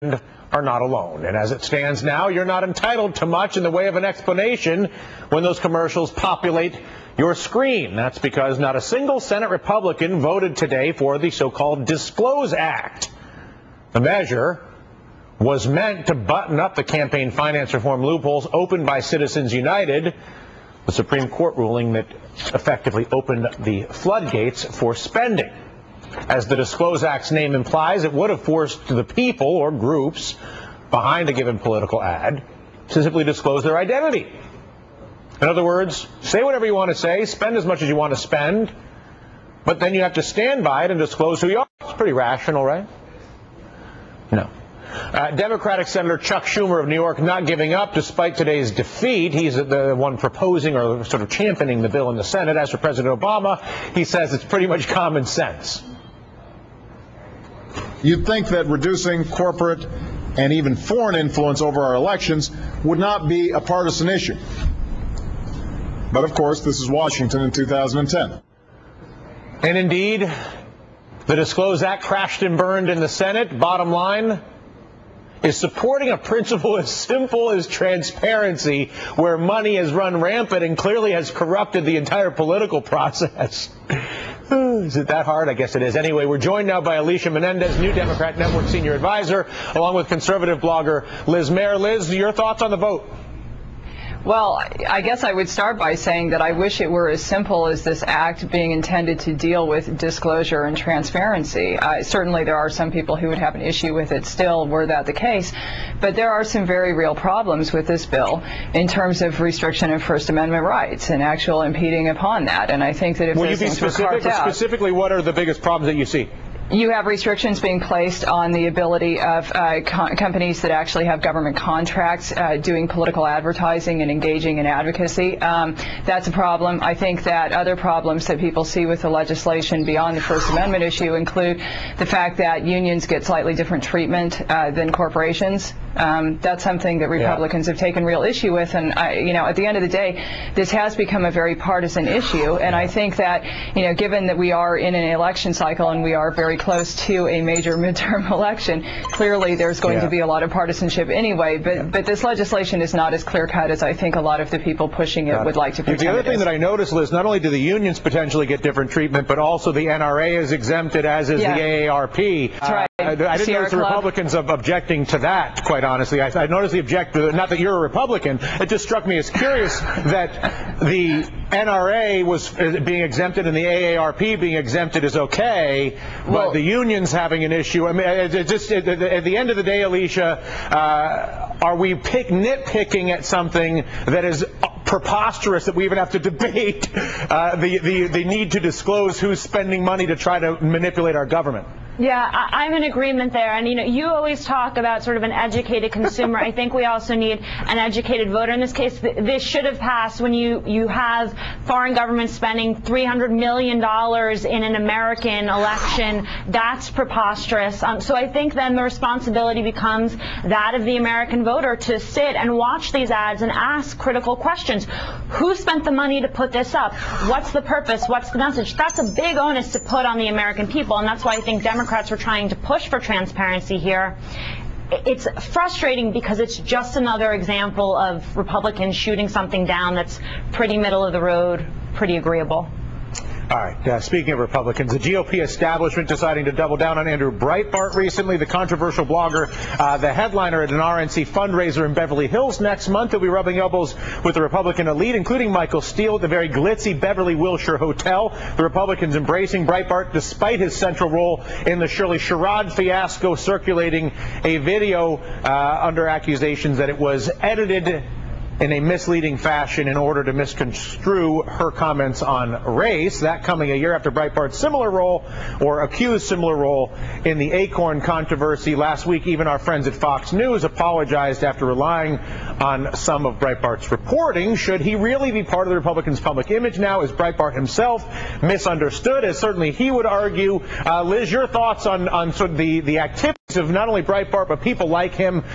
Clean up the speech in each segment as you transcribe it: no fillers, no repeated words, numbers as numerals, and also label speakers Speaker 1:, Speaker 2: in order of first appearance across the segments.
Speaker 1: are not alone. And as it stands now, you're not entitled to much in the way of an explanation when those commercials populate your screen. That's because not a single Senate Republican voted today for the so-called DISCLOSE Act. The measure was meant to button up the campaign finance reform loopholes opened by Citizens United, the Supreme Court ruling that effectively opened the floodgates for spending. As the DISCLOSE Act's name implies, it would have forced the people or groups behind a given political ad to simply disclose their identity. In other words, say whatever you want to say, spend as much as you want to spend, but then you have to stand by it and disclose who you are. It's pretty rational, right? No. Democratic Senator Chuck Schumer of New York not giving up despite today's defeat. He's the one proposing or sort of championing the bill in the Senate. As for President Obama, he says it's pretty much common sense.
Speaker 2: You'd think that reducing corporate and even foreign influence over our elections would not be a partisan issue. But of course, this is Washington in 2010.
Speaker 1: And indeed, the DISCLOSE Act crashed and burned in the Senate. Bottom line is supporting a principle as simple as transparency, where money has run rampant and clearly has corrupted the entire political process. Is it that hard? I guess it is. Anyway, we're joined now by Alicia Menendez, New Democrat Network Senior Advisor, along with conservative blogger Liz Mair. Liz, your thoughts on the vote?
Speaker 3: Well, I guess I would start by saying that I wish it were as simple as this act being intended to deal with disclosure and transparency. Certainly there are some people who would have an issue with it still, were that the case. But there are some very real problems with this bill in terms of restriction of First Amendment rights and actual impeding upon that. And I think that if those things were carved out...
Speaker 1: Specifically, what are the biggest problems that you see?
Speaker 3: You have restrictions being placed on the ability of companies that actually have government contracts doing political advertising and engaging in advocacy. That's a problem. I think that other problems that people see with the legislation beyond the First Amendment issue include the fact that unions get slightly different treatment than corporations. That's something that Republicans have taken real issue with, and at the end of the day, this has become a very partisan issue. And I think that given that we are in an election cycle and we are very close to a major midterm election, clearly there's going to be a lot of partisanship anyway. But this legislation is not as clear-cut as I think a lot of the people pushing it would like to pretend.
Speaker 1: The other thing that I noticed, Liz, not only do the unions potentially get different treatment, but also the NRA is exempted, as is the AARP.
Speaker 3: That's right.
Speaker 1: I didn't notice the Republicans objecting to that, quite honestly. I noticed the objector, not that you're a Republican, it just struck me as curious that the NRA was being exempted and the AARP being exempted is okay, but the unions having an issue. I mean, at the end of the day, Alicia, are we nitpicking at something that is preposterous that we even have to debate the need to disclose who's spending money to try to manipulate our government?
Speaker 4: Yeah, I'm in agreement there. And, you always talk about sort of an educated consumer. I think we also need an educated voter. In this case, this should have passed when you have foreign governments spending $300 million in an American election. That's preposterous. So I think then the responsibility becomes that of the American voter to sit and watch these ads and ask critical questions. Who spent the money to put this up? What's the purpose? What's the message? That's a big onus to put on the American people, and that's why I think Democrats are trying to push for transparency here. It's frustrating because it's just another example of Republicans shooting something down that's pretty middle of the road, pretty agreeable.
Speaker 1: All right. Speaking of Republicans, the GOP establishment deciding to double down on Andrew Breitbart recently, the controversial blogger, the headliner at an RNC fundraiser in Beverly Hills next month. He'll be rubbing elbows with the Republican elite, including Michael Steele at the very glitzy Beverly Wilshire Hotel. The Republicans embracing Breitbart despite his central role in the Shirley Sherrod fiasco, circulating a video under accusations that it was edited in a misleading fashion in order to misconstrue her comments on race. That coming a year after Breitbart's similar role, or accused similar role, in the Acorn controversy. Last week, even our friends at Fox News apologized after relying on some of Breitbart's reporting. Should he really be part of the Republicans' public image now? Is Breitbart himself misunderstood, as certainly he would argue? Liz, your thoughts on sort of the activities of not only Breitbart, but people like him,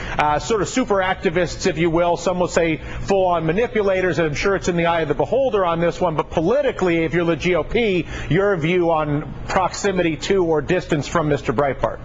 Speaker 1: sort of super activists, if you will. Some will say full-on manipulators, and I'm sure it's in the eye of the beholder on this one. But politically, if you're the GOP, your view on proximity to or distance from Mr. Breitbart?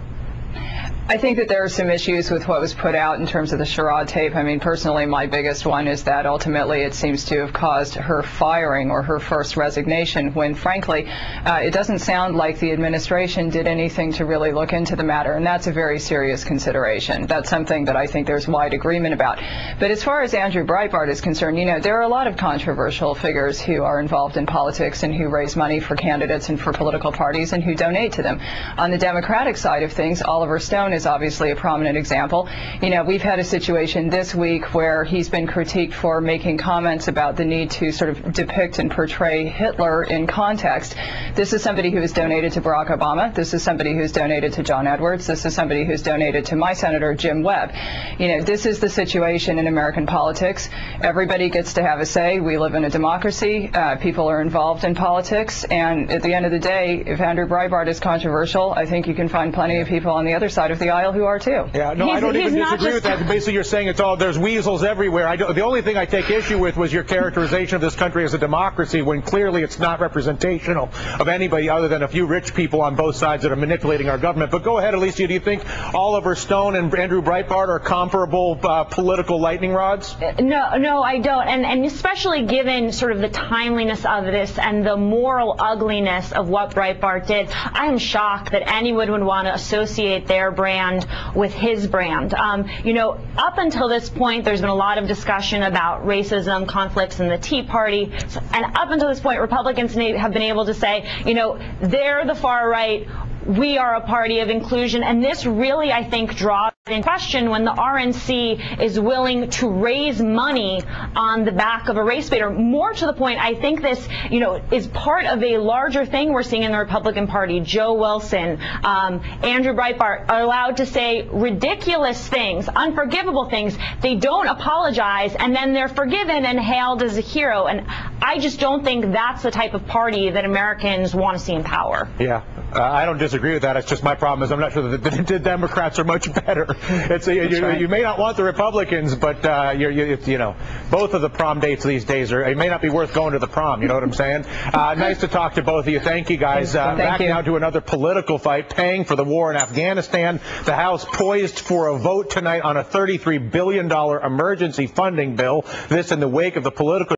Speaker 3: I think that there are some issues with what was put out in terms of the charade tape. I mean, personally, my biggest one is that ultimately it seems to have caused her firing or her first resignation when, frankly, it doesn't sound like the administration did anything to really look into the matter, and that's a very serious consideration. That's something that I think there's wide agreement about. But as far as Andrew Breitbart is concerned, you know, there are a lot of controversial figures who are involved in politics and who raise money for candidates and for political parties and who donate to them. On the Democratic side of things, Oliver Stone is obviously a prominent example. You know, we've had a situation this week where he's been critiqued for making comments about the need to sort of depict and portray Hitler in context. This is somebody who has donated to Barack Obama. This is somebody who's donated to John Edwards. This is somebody who's donated to my Senator Jim Webb. You know, this is the situation in American politics. Everybody gets to have a say. We live in a democracy. People are involved in politics. And at the end of the day, if Andrew Breitbart is controversial, I think you can find plenty of people on the other side of the aisle who are too.
Speaker 1: Yeah, no, I don't even disagree with that. Basically, you're saying it's all, there's weasels everywhere. The only thing I take issue with was your characterization of this country as a democracy when clearly it's not representational of anybody other than a few rich people on both sides that are manipulating our government. But go ahead, Alicia, do you think Oliver Stone and Andrew Breitbart are comparable political lightning rods?
Speaker 4: No, I don't. And especially given sort of the timeliness of this and the moral ugliness of what Breitbart did, I am shocked that anyone would want to associate their brand with his brand. You know, up until this point, there's been a lot of discussion about racism, conflicts in the Tea Party. And up until this point, Republicans have been able to say, you know, they're the far right. We are a party of inclusion, and this really, I think, draws in question when the RNC is willing to raise money on the back of a race baiter. More to the point, I think this, you know, is part of a larger thing we're seeing in the Republican Party. Joe Wilson, Andrew Breitbart are allowed to say ridiculous things, unforgivable things. They don't apologize, and then they're forgiven and hailed as a hero. And I just don't think that's the type of party that Americans want to see in power.
Speaker 1: Yeah. I don't disagree with that. It's just my problem is I'm not sure that the Democrats are much better. It's you may not want the Republicans, but you know, both of the prom dates these days it may not be worth going to the prom. You know what I'm saying? Nice to talk to both of you. Thank you, guys. Back now to another political fight, paying for the war in Afghanistan. The House poised for a vote tonight on a $33 billion emergency funding bill. This in the wake of the political